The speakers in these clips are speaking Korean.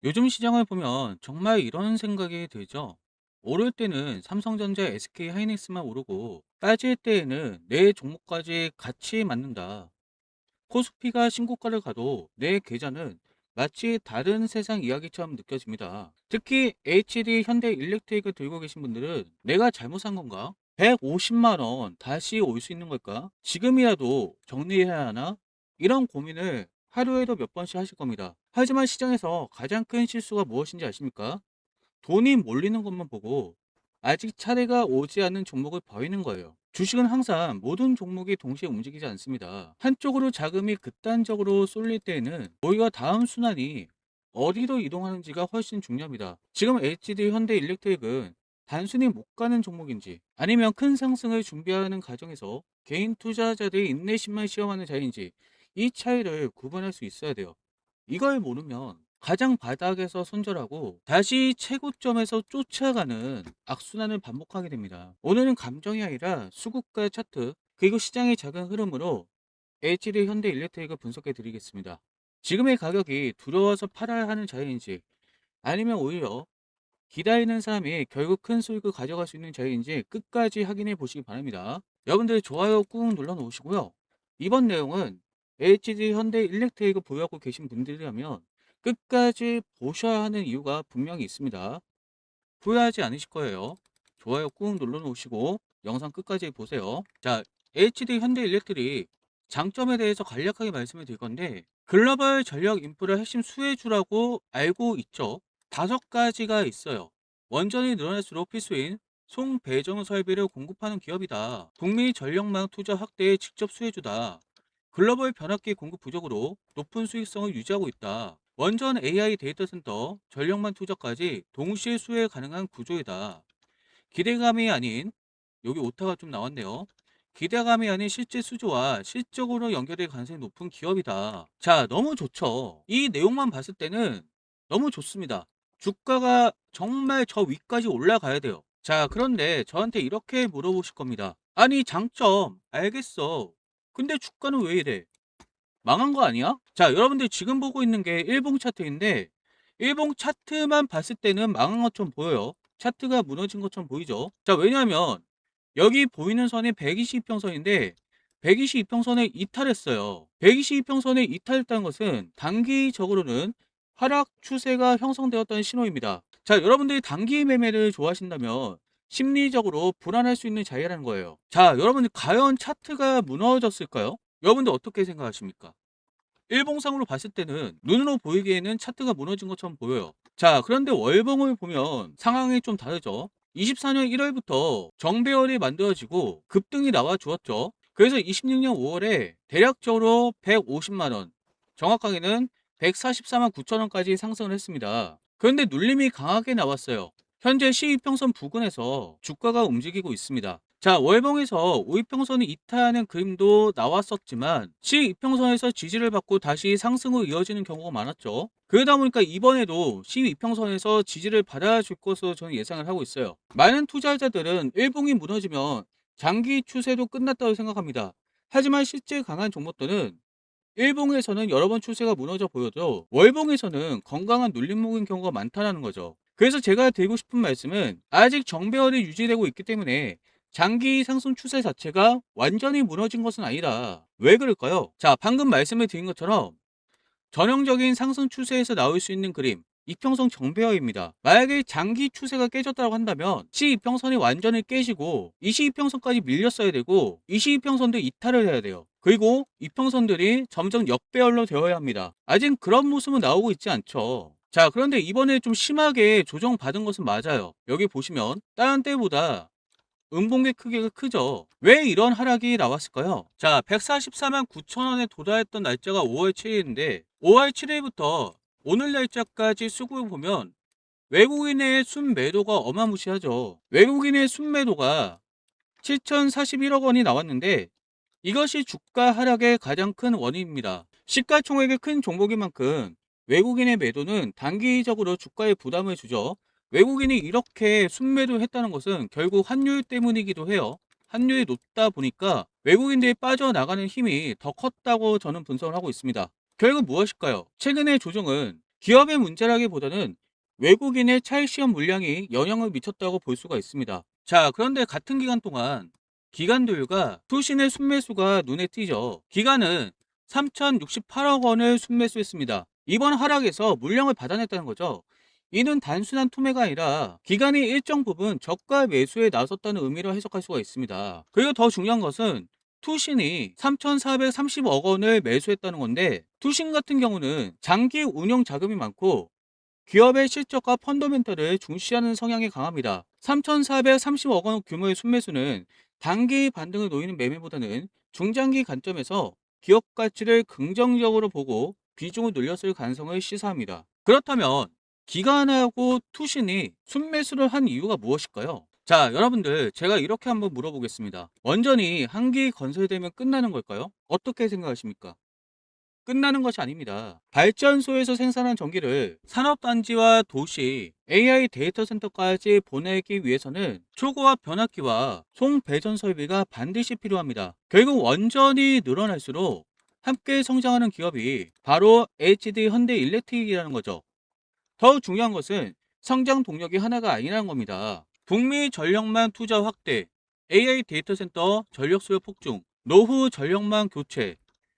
요즘 시장을 보면 정말 이런 생각이 들죠. 오를 때는 삼성전자, SK 하이닉스만 오르고 빠질 때에는 내 종목까지 같이 맞는다. 코스피가 신고가를 가도 내 계좌는 마치 다른 세상 이야기처럼 느껴집니다. 특히 HD 현대 일렉트릭을 들고 계신 분들은 내가 잘못 산 건가? 150만 원 다시 올 수 있는 걸까? 지금이라도 정리해야 하나? 이런 고민을 하루에도 몇 번씩 하실 겁니다. 하지만 시장에서 가장 큰 실수가 무엇인지 아십니까? 돈이 몰리는 것만 보고 아직 차례가 오지 않은 종목을 버리는 거예요. 주식은 항상 모든 종목이 동시에 움직이지 않습니다. 한쪽으로 자금이 극단적으로 쏠릴 때에는 오히려 다음 순환이 어디로 이동하는지가 훨씬 중요합니다. 지금 HD 현대 일렉트릭은 단순히 못 가는 종목인지 아니면 큰 상승을 준비하는 과정에서 개인 투자자들의 인내심만 시험하는 자리인지 이 차이를 구분할 수 있어야 돼요. 이걸 모르면 가장 바닥에서 손절하고 다시 최고점에서 쫓아가는 악순환을 반복하게 됩니다. 오늘은 감정이 아니라 수급과 차트 그리고 시장의 작은 흐름으로 HD 현대 일렉트릭을 분석해 드리겠습니다. 지금의 가격이 두려워서 팔아야 하는 자리인지 아니면 오히려 기다리는 사람이 결국 큰 수익을 가져갈 수 있는 자리인지 끝까지 확인해 보시기 바랍니다. 여러분들 좋아요 꾹 눌러 놓으시고요. 이번 내용은 HD 현대 일렉트릭을 보유하고 계신 분들이라면 끝까지 보셔야 하는 이유가 분명히 있습니다. 후회하지 않으실 거예요. 좋아요 꾹 눌러 놓으시고 영상 끝까지 보세요. 자, HD 현대 일렉트릭 장점에 대해서 간략하게 말씀을 드릴 건데 글로벌 전력 인프라 핵심 수혜주라고 알고 있죠. 다섯 가지가 있어요. 원전이 늘어날수록 필수인 송배정 설비를 공급하는 기업이다. 북미 전력망 투자 확대의 직접 수혜주다. 글로벌 변압기 공급 부족으로 높은 수익성을 유지하고 있다. 원전 AI 데이터 센터, 전력망 투자까지 동시에 수혜 가능한 구조이다. 기대감이 아닌, 여기 오타가 좀 나왔네요. 기대감이 아닌 실제 수주와 실적으로 연결될 가능성이 높은 기업이다. 자, 너무 좋죠. 이 내용만 봤을 때는 너무 좋습니다. 주가가 정말 저 위까지 올라가야 돼요. 자, 그런데 저한테 이렇게 물어보실 겁니다. 아니, 장점, 알겠어. 근데 주가는 왜 이래? 망한 거 아니야? 자, 여러분들 지금 보고 있는 게 일봉 차트인데 일봉 차트만 봤을 때는 망한 것처럼 보여요. 차트가 무너진 것처럼 보이죠. 자, 왜냐하면 여기 보이는 선이 122평선인데 122평선에 이탈했어요. 122평선에 이탈했다는 것은 단기적으로는 하락 추세가 형성되었다는 신호입니다. 자, 여러분들이 단기 매매를 좋아하신다면 심리적으로 불안할 수 있는 자리라는 거예요. 자, 여러분들 과연 차트가 무너졌을까요? 여러분들 어떻게 생각하십니까? 일봉상으로 봤을 때는 눈으로 보이기에는 차트가 무너진 것처럼 보여요. 자, 그런데 월봉을 보면 상황이 좀 다르죠. 24년 1월부터 정배열이 만들어지고 급등이 나와 주었죠. 그래서 26년 5월에 대략적으로 150만 원, 정확하게는 144만 9천 원까지 상승을 했습니다. 그런데 눌림이 강하게 나왔어요. 현재 시이평선 부근에서 주가가 움직이고 있습니다. 자, 월봉에서 우이평선이 이탈하는 그림도 나왔었지만 시이평선에서 지지를 받고 다시 상승으로 이어지는 경우가 많았죠. 그러다 보니까 이번에도 시이평선에서 지지를 받아줄 것으로 저는 예상을 하고 있어요. 많은 투자자들은 일봉이 무너지면 장기 추세도 끝났다고 생각합니다. 하지만 실제 강한 종목들은 일봉에서는 여러 번 추세가 무너져 보여도 월봉에서는 건강한 눌림목인 경우가 많다는 거죠. 그래서 제가 드리고 싶은 말씀은 아직 정배열이 유지되고 있기 때문에 장기 상승 추세 자체가 완전히 무너진 것은 아니다. 왜 그럴까요? 자, 방금 말씀을 드린 것처럼 전형적인 상승 추세에서 나올 수 있는 그림 이평선 정배열입니다. 만약에 장기 추세가 깨졌다고 한다면 시이평선이 완전히 깨지고 이 시이평선까지 밀렸어야 되고 이 시이평선도 이탈을 해야 돼요. 그리고 이평선들이 점점 역배열로 되어야 합니다. 아직 그런 모습은 나오고 있지 않죠. 자, 그런데 이번에 좀 심하게 조정받은 것은 맞아요. 여기 보시면 다른 때보다 음봉의 크기가 크죠. 왜 이런 하락이 나왔을까요? 자, 144만 9천 원에 도달했던 날짜가 5월 7일인데 5월 7일부터 오늘 날짜까지 수급을 보면 외국인의 순매도가 어마무시하죠. 외국인의 순매도가 7,041억 원이 나왔는데 이것이 주가 하락의 가장 큰 원인입니다. 시가총액이 큰 종목인 만큼 외국인의 매도는 단기적으로 주가에 부담을 주죠. 외국인이 이렇게 순매도 했다는 것은 결국 환율 때문이기도 해요. 환율이 높다 보니까 외국인들이 빠져나가는 힘이 더 컸다고 저는 분석을 하고 있습니다. 결국 무엇일까요? 최근의 조정은 기업의 문제라기보다는 외국인의 차익 시험 물량이 영향을 미쳤다고 볼 수가 있습니다. 자, 그런데 같은 기간 동안 기관들과 투신의 순매수가 눈에 띄죠. 기관은 3,068억 원을 순매수했습니다. 이번 하락에서 물량을 받아냈다는 거죠. 이는 단순한 투매가 아니라 기관이 일정 부분 저가 매수에 나섰다는 의미로 해석할 수가 있습니다. 그리고 더 중요한 것은 투신이 3,430억 원을 매수했다는 건데, 투신 같은 경우는 장기 운용 자금이 많고 기업의 실적과 펀더멘털을 중시하는 성향이 강합니다. 3,430억 원 규모의 순매수는 단기 반등을 노리는 매매보다는 중장기 관점에서 기업 가치를 긍정적으로 보고 비중을 늘렸을 가능성을 시사합니다. 그렇다면 기관하고 투신이 순매수를 한 이유가 무엇일까요? 자, 여러분들, 제가 이렇게 한번 물어보겠습니다. 원전이 한 기 건설되면 끝나는 걸까요? 어떻게 생각하십니까? 끝나는 것이 아닙니다. 발전소에서 생산한 전기를 산업단지와 도시, AI 데이터 센터까지 보내기 위해서는 초고압 변압기와 송배전 설비가 반드시 필요합니다. 결국 원전이 늘어날수록 함께 성장하는 기업이 바로 HD 현대일렉트릭이라는 거죠. 더 중요한 것은 성장 동력이 하나가 아니라는 겁니다. 북미 전력망 투자 확대, AI 데이터 센터 전력 수요 폭증, 노후 전력망 교체,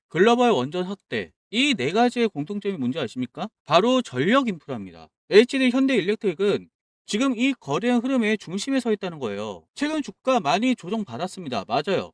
글로벌 원전 확대, 이 네 가지의 공통점이 뭔지 아십니까? 바로 전력 인프라입니다. HD 현대일렉트릭은 지금 이 거대한 흐름의 중심에 서 있다는 거예요. 최근 주가 많이 조정받았습니다. 맞아요.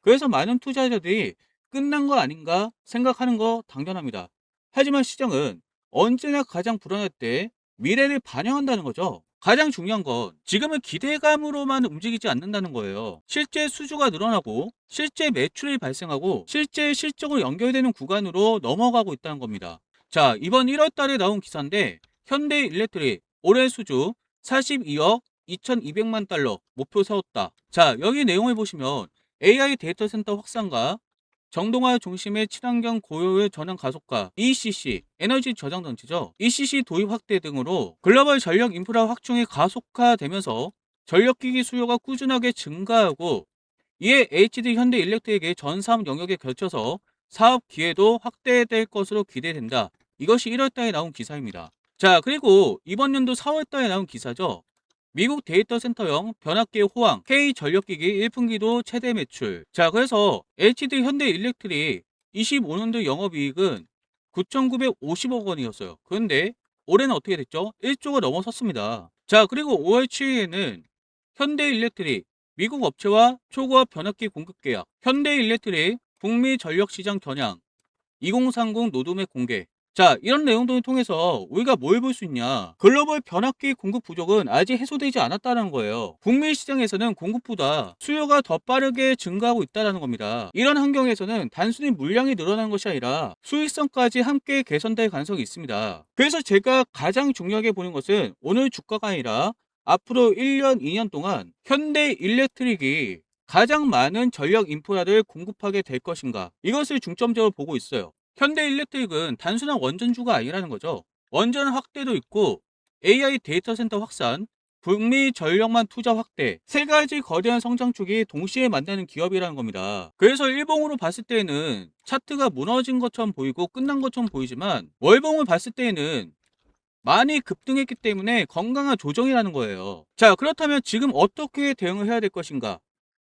그래서 많은 투자자들이 끝난 거 아닌가 생각하는 거 당연합니다. 하지만 시장은 언제나 가장 불안할 때 미래를 반영한다는 거죠. 가장 중요한 건 지금은 기대감으로만 움직이지 않는다는 거예요. 실제 수주가 늘어나고 실제 매출이 발생하고 실제 실적으로 연결되는 구간으로 넘어가고 있다는 겁니다. 자, 이번 1월 달에 나온 기사인데 현대일렉트릭 올해 수주 42억 2,200만 달러 목표 세웠다. 자, 여기 내용을 보시면 AI 데이터 센터 확산과 정동화 중심의 친환경 고효율 전환 가속화, ECC, 에너지 저장 장치죠. ECC 도입 확대 등으로 글로벌 전력 인프라 확충이 가속화되면서 전력기기 수요가 꾸준하게 증가하고, 이에 HD 현대일렉트릭의 전 사업 영역에 걸쳐서 사업 기회도 확대될 것으로 기대된다. 이것이 1월 달에 나온 기사입니다. 자, 그리고 이번 연도 4월 달에 나온 기사죠. 미국 데이터 센터형 변압기 호황, K 전력기기 1분기도 최대 매출. 자, 그래서 HD 현대일렉트릭 25년도 영업이익은 9,950억 원이었어요. 그런데 올해는 어떻게 됐죠? 1조가 넘어섰습니다. 자, 그리고 5월 7일에는 현대일렉트릭 미국 업체와 초고압 변압기 공급 계약, 현대일렉트릭 북미 전력시장 겨냥, 2030 노드맵 공개. 자, 이런 내용들을 통해서 우리가 뭘 볼 수 있냐? 글로벌 변압기 공급 부족은 아직 해소되지 않았다는 거예요. 북미 시장에서는 공급보다 수요가 더 빠르게 증가하고 있다는 겁니다. 이런 환경에서는 단순히 물량이 늘어나는 것이 아니라 수익성까지 함께 개선될 가능성이 있습니다. 그래서 제가 가장 중요하게 보는 것은 오늘 주가가 아니라 앞으로 1년, 2년 동안 현대일렉트릭이 가장 많은 전력 인프라를 공급하게 될 것인가, 이것을 중점적으로 보고 있어요. 현대일렉트릭은 단순한 원전주가 아니라는 거죠. 원전 확대도 있고 AI 데이터 센터 확산, 북미 전력망 투자 확대, 세 가지 거대한 성장축이 동시에 만나는 기업이라는 겁니다. 그래서 일봉으로 봤을 때는 차트가 무너진 것처럼 보이고 끝난 것처럼 보이지만, 월봉을 봤을 때는 많이 급등했기 때문에 건강한 조정이라는 거예요. 자, 그렇다면 지금 어떻게 대응을 해야 될 것인가?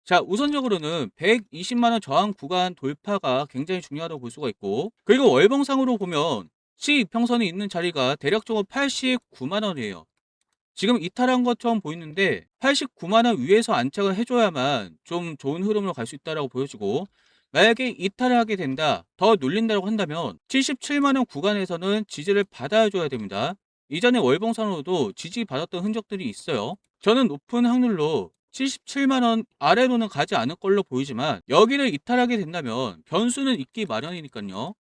자, 우선적으로는 120만 원 저항 구간 돌파가 굉장히 중요하다고 볼 수가 있고, 그리고 월봉상으로 보면 시이평선이 있는 자리가 대략적으로 89만 원이에요. 지금 이탈한 것처럼 보이는데 89만 원 위에서 안착을 해줘야만 좀 좋은 흐름으로 갈 수 있다라고 보여지고, 만약에 이탈을 하게 된다, 더 눌린다고 한다면 77만 원 구간에서는 지지를 받아줘야 됩니다. 이전에 월봉상으로도 지지받았던 흔적들이 있어요. 저는 높은 확률로 77만 원 아래로는 가지 않을 걸로 보이지만, 여기를 이탈하게 된다면 변수는 있기 마련이니까요.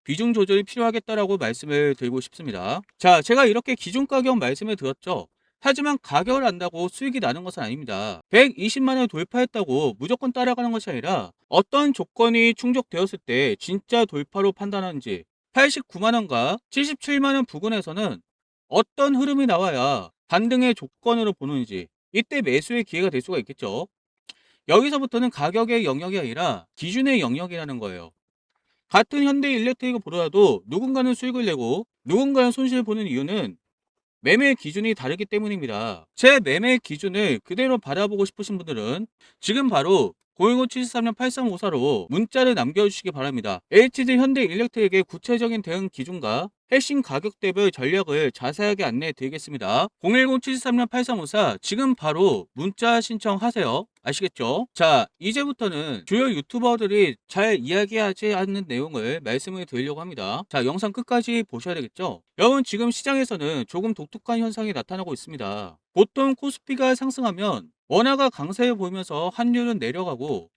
비중 조절이 필요하겠다라고 말씀을 드리고 싶습니다. 자, 제가 이렇게 기준 가격 말씀을 드렸죠. 하지만 가격을 안다고 수익이 나는 것은 아닙니다. 120만 원 돌파했다고 무조건 따라가는 것이 아니라 어떤 조건이 충족되었을 때 진짜 돌파로 판단하는지, 89만 원과 77만 원 부근에서는 어떤 흐름이 나와야 반등의 조건으로 보는지, 이때 매수의 기회가 될 수가 있겠죠. 여기서부터는 가격의 영역이 아니라 기준의 영역이라는 거예요. 같은 현대일렉트릭을 보더라도 누군가는 수익을 내고 누군가는 손실을 보는 이유는 매매 기준이 다르기 때문입니다. 제 매매 기준을 그대로 바라보고 싶으신 분들은 지금 바로 010-723-8354로 문자를 남겨주시기 바랍니다. HD 현대일렉트릭의 구체적인 대응 기준과 핵심 가격대별 전략을 자세하게 안내해 드리겠습니다. 010-723-8354 지금 바로 문자 신청하세요. 아시겠죠? 자, 이제부터는 주요 유튜버들이 잘 이야기하지 않는 내용을 말씀을 드리려고 합니다. 자, 영상 끝까지 보셔야 되겠죠? 여러분, 지금 시장에서는 조금 독특한 현상이 나타나고 있습니다. 보통 코스피가 상승하면 원화가 강세를 보이면서 환율은 내려가고,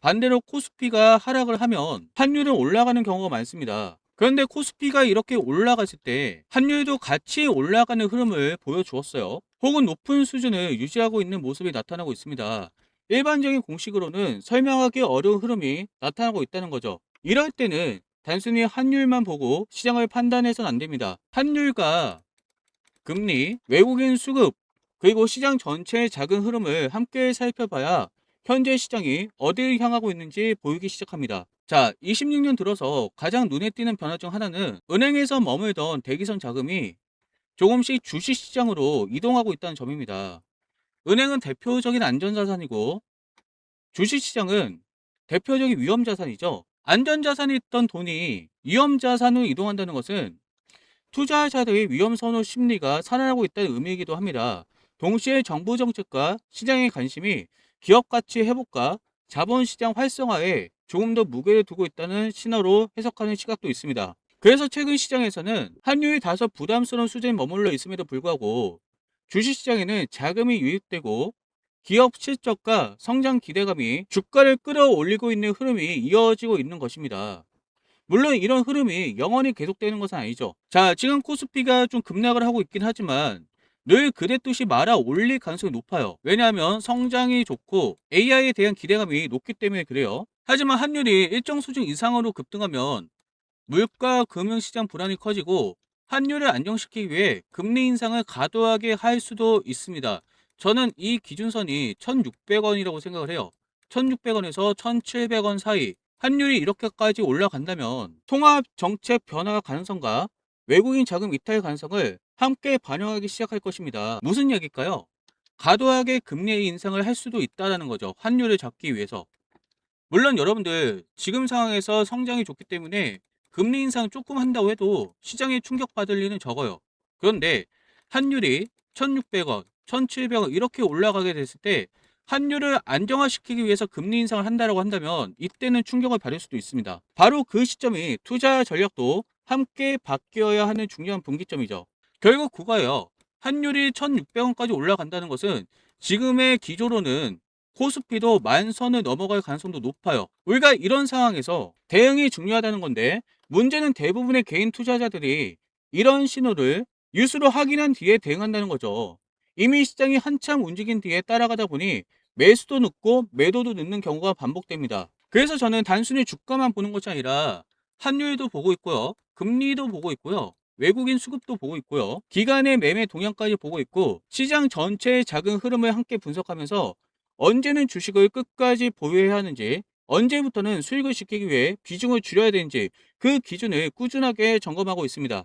반대로 코스피가 하락을 하면 환율은 올라가는 경우가 많습니다. 그런데 코스피가 이렇게 올라갔을 때 환율도 같이 올라가는 흐름을 보여주었어요. 혹은 높은 수준을 유지하고 있는 모습이 나타나고 있습니다. 일반적인 공식으로는 설명하기 어려운 흐름이 나타나고 있다는 거죠. 이럴 때는 단순히 환율만 보고 시장을 판단해서는 안 됩니다. 환율과 금리, 외국인 수급, 그리고 시장 전체의 작은 흐름을 함께 살펴봐야 현재 시장이 어디를 향하고 있는지 보이기 시작합니다. 자, 26년 들어서 가장 눈에 띄는 변화 중 하나는 은행에서 머물던 대기선 자금이 조금씩 주식시장으로 이동하고 있다는 점입니다. 은행은 대표적인 안전자산이고 주식시장은 대표적인 위험자산이죠. 안전자산이 있던 돈이 위험자산으로 이동한다는 것은 투자자들의 위험 선호 심리가 살아나고 있다는 의미이기도 합니다. 동시에 정부 정책과 시장의 관심이 기업 가치 회복과 자본시장 활성화에 조금 더 무게를 두고 있다는 신호로 해석하는 시각도 있습니다. 그래서 최근 시장에서는 환율이 다소 부담스러운 수준에 머물러 있음에도 불구하고 주식시장에는 자금이 유입되고 기업 실적과 성장 기대감이 주가를 끌어올리고 있는 흐름이 이어지고 있는 것입니다. 물론 이런 흐름이 영원히 계속되는 것은 아니죠. 자, 지금 코스피가 좀 급락을 하고 있긴 하지만 늘 그랬듯이 말아 올릴 가능성이 높아요. 왜냐하면 성장이 좋고 AI에 대한 기대감이 높기 때문에 그래요. 하지만 환율이 일정 수준 이상으로 급등하면 물가 금융시장 불안이 커지고 환율을 안정시키기 위해 금리 인상을 과도하게 할 수도 있습니다. 저는 이 기준선이 1,600원이라고 생각을 해요. 1,600원에서 1,700원 사이 환율이 이렇게까지 올라간다면 통합 정책 변화 가능성과 외국인 자금 이탈 가능성을 함께 반영하기 시작할 것입니다. 무슨 얘기일까요? 과도하게 금리 인상을 할 수도 있다는 거죠. 환율을 잡기 위해서. 물론 여러분들 지금 상황에서 성장이 좋기 때문에 금리 인상 조금 한다고 해도 시장에 충격받을 일은 적어요. 그런데 환율이 1,600원, 1,700원 이렇게 올라가게 됐을 때 환율을 안정화시키기 위해서 금리 인상을 한다고 한다면 이때는 충격을 받을 수도 있습니다. 바로 그 시점이 투자 전략도 함께 바뀌어야 하는 중요한 분기점이죠. 결국 그거예요. 환율이 1,600원까지 올라간다는 것은 지금의 기조로는 코스피도 10,000선을 넘어갈 가능성도 높아요. 우리가 이런 상황에서 대응이 중요하다는 건데 문제는 대부분의 개인 투자자들이 이런 신호를 뉴스로 확인한 뒤에 대응한다는 거죠. 이미 시장이 한참 움직인 뒤에 따라가다 보니 매수도 늦고 매도도 늦는 경우가 반복됩니다. 그래서 저는 단순히 주가만 보는 것이 아니라 환율도 보고 있고요. 금리도 보고 있고요. 외국인 수급도 보고 있고요. 기간의 매매 동향까지 보고 있고 시장 전체의 작은 흐름을 함께 분석하면서 언제는 주식을 끝까지 보유해야 하는지, 언제부터는 수익을 지키기 위해 비중을 줄여야 되는지 그 기준을 꾸준하게 점검하고 있습니다.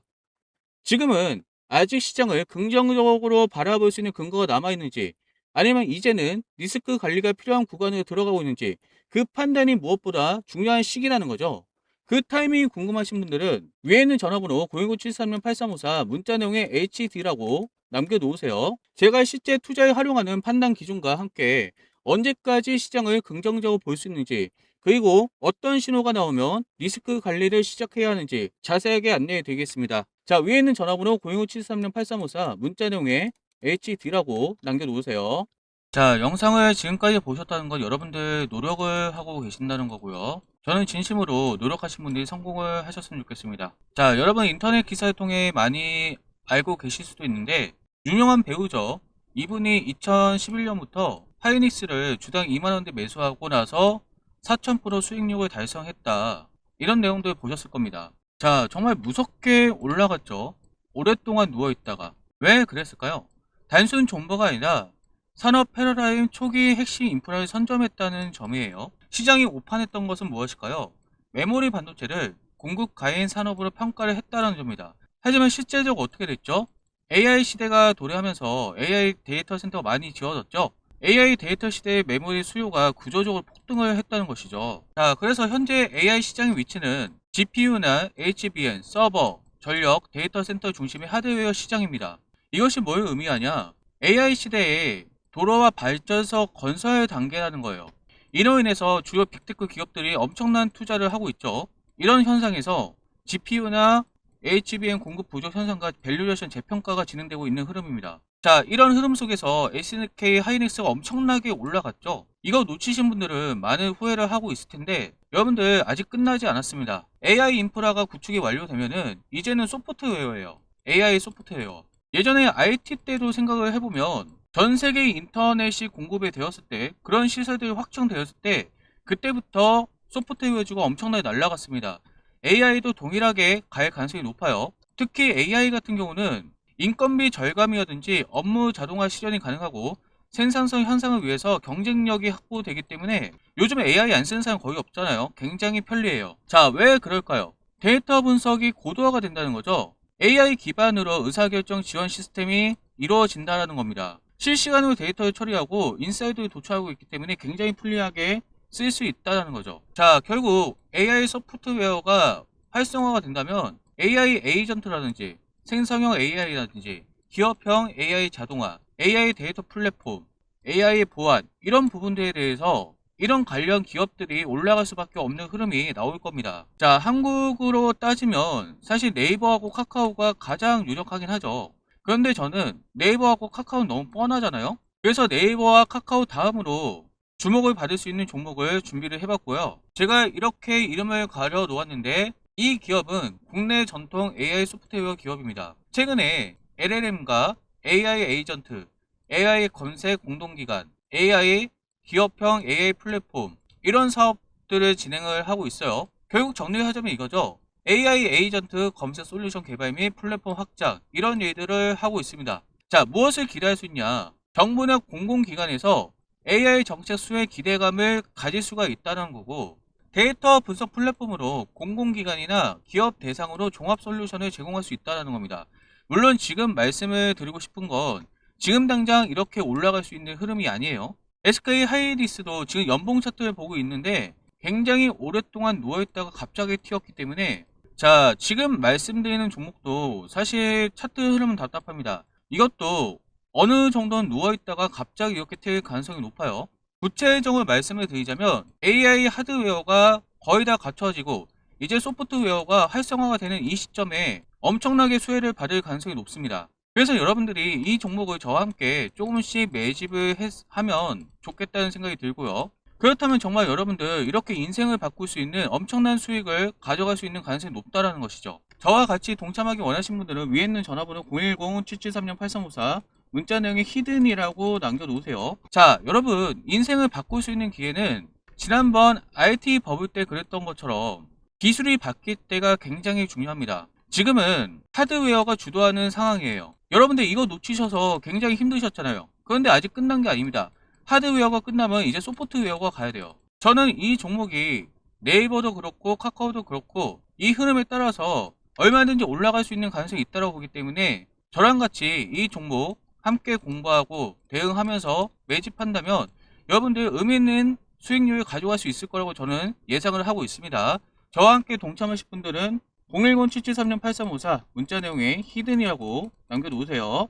지금은 아직 시장을 긍정적으로 바라볼 수 있는 근거가 남아있는지, 아니면 이제는 리스크 관리가 필요한 구간으로 들어가고 있는지 그 판단이 무엇보다 중요한 시기라는 거죠. 그 타이밍이 궁금하신 분들은 위에 있는 전화번호 010-731-8354 문자 내용에 HD라고 남겨놓으세요. 제가 실제 투자에 활용하는 판단 기준과 함께 언제까지 시장을 긍정적으로 볼 수 있는지, 그리고 어떤 신호가 나오면 리스크 관리를 시작해야 하는지 자세하게 안내해 드리겠습니다. 자, 위에 있는 전화번호 010-731-8354 문자 내용에 HD라고 남겨놓으세요. 자, 영상을 지금까지 보셨다는 건 여러분들 노력을 하고 계신다는 거고요. 저는 진심으로 노력하신 분들이 성공을 하셨으면 좋겠습니다. 자, 여러분 인터넷 기사를 통해 많이 알고 계실 수도 있는데 유명한 배우죠. 이분이 2011년부터 하이닉스를 주당 2만원대 매수하고 나서 4000% 수익률을 달성했다. 이런 내용들 보셨을 겁니다. 자, 정말 무섭게 올라갔죠. 오랫동안 누워있다가. 왜 그랬을까요? 단순 정보가 아니라 산업 패러다임 초기 핵심 인프라를 선점했다는 점이에요. 시장이 오판했던 것은 무엇일까요? 메모리 반도체를 공급 가해인 산업으로 평가를 했다는 점입니다. 하지만 실제적으로 어떻게 됐죠? AI 시대가 도래하면서 AI 데이터 센터가 많이 지어졌죠. AI 데이터 시대의 메모리 수요가 구조적으로 폭등을 했다는 것이죠. 자, 그래서 현재 AI 시장의 위치는 GPU나 HBM, 서버, 전력, 데이터 센터 중심의 하드웨어 시장입니다. 이것이 뭘 의미하냐? AI 시대에 도로와 발전소 건설 단계라는 거예요. 이로 인해서 주요 빅테크 기업들이 엄청난 투자를 하고 있죠. 이런 현상에서 GPU나 HBM 공급 부족 현상과 밸류레이션 재평가가 진행되고 있는 흐름입니다. 자, 이런 흐름 속에서 SK 하이닉스가 엄청나게 올라갔죠. 이거 놓치신 분들은 많은 후회를 하고 있을 텐데 여러분들 아직 끝나지 않았습니다. AI 인프라가 구축이 완료되면은 이제는 소프트웨어예요. AI 소프트웨어. 예전에 IT 때도 생각을 해보면 전 세계 인터넷이 공급이 되었을 때, 그런 시설들이 확충되었을 때 그때부터 소프트웨어주가 엄청나게 날라갔습니다. AI도 동일하게 갈 가능성이 높아요. 특히 AI 같은 경우는 인건비 절감이라든지 업무 자동화 실현이 가능하고 생산성 향상을 위해서 경쟁력이 확보되기 때문에 요즘 AI 안 쓰는 사람 거의 없잖아요. 굉장히 편리해요. 자, 왜 그럴까요? 데이터 분석이 고도화가 된다는 거죠. AI 기반으로 의사결정 지원 시스템이 이루어진다는 겁니다. 실시간으로 데이터를 처리하고 인사이트를 도출하고 있기 때문에 굉장히 편리하게 쓸 수 있다는 거죠. 자, 결국 AI 소프트웨어가 활성화가 된다면 AI 에이전트라든지 생성형 AI라든지 기업형 AI 자동화, AI 데이터 플랫폼, AI 보안 이런 부분들에 대해서 이런 관련 기업들이 올라갈 수밖에 없는 흐름이 나올 겁니다. 자, 한국으로 따지면 사실 네이버하고 카카오가 가장 유력하긴 하죠. 그런데 저는 네이버하고 카카오는 너무 뻔하잖아요. 그래서 네이버와 카카오 다음으로 주목을 받을 수 있는 종목을 준비를 해봤고요. 제가 이렇게 이름을 가려 놓았는데 이 기업은 국내 전통 AI 소프트웨어 기업입니다. 최근에 LLM과 AI 에이전트, AI 검색 공동기관, AI 기업형 AI 플랫폼 이런 사업들을 진행을 하고 있어요. 결국 정리하자면 이거죠. AI 에이전트 검색 솔루션 개발 및 플랫폼 확장 이런 일들을 하고 있습니다. 자, 무엇을 기대할 수 있냐? 정부나 공공기관에서 AI 정책 수혜 기대감을 가질 수가 있다는 거고 데이터 분석 플랫폼으로 공공기관이나 기업 대상으로 종합 솔루션을 제공할 수 있다는 겁니다. 물론 지금 말씀을 드리고 싶은 건 지금 당장 이렇게 올라갈 수 있는 흐름이 아니에요. SK 하이닉스도 지금 연봉 차트를 보고 있는데 굉장히 오랫동안 누워있다가 갑자기 튀었기 때문에 자, 지금 말씀드리는 종목도 사실 차트 흐름은 답답합니다. 이것도 어느 정도는 누워있다가 갑자기 이렇게 튀을 가능성이 높아요. 구체적으로 말씀을 드리자면 AI 하드웨어가 거의 다 갖춰지고 이제 소프트웨어가 활성화가 되는 이 시점에 엄청나게 수혜를 받을 가능성이 높습니다. 그래서 여러분들이 이 종목을 저와 함께 조금씩 매집을 하면 좋겠다는 생각이 들고요. 그렇다면 정말 여러분들 이렇게 인생을 바꿀 수 있는 엄청난 수익을 가져갈 수 있는 가능성이 높다는 것이죠. 저와 같이 동참하기 원하시는 분들은 위에 있는 전화번호 010-773-8354 문자 내용에 히든이라고 남겨놓으세요. 자, 여러분 인생을 바꿀 수 있는 기회는 지난번 IT 버블 때 그랬던 것처럼 기술이 바뀔 때가 굉장히 중요합니다. 지금은 하드웨어가 주도하는 상황이에요. 여러분들 이거 놓치셔서 굉장히 힘드셨잖아요. 그런데 아직 끝난 게 아닙니다. 하드웨어가 끝나면 이제 소프트웨어가 가야 돼요. 저는 이 종목이 네이버도 그렇고 카카오도 그렇고 이 흐름에 따라서 얼마든지 올라갈 수 있는 가능성이 있다고 보기 때문에 저랑 같이 이 종목 함께 공부하고 대응하면서 매집한다면 여러분들 의미 있는 수익률을 가져갈 수 있을 거라고 저는 예상을 하고 있습니다. 저와 함께 동참하실 분들은 010-773-8354 문자 내용에 히든이라고 남겨놓으세요.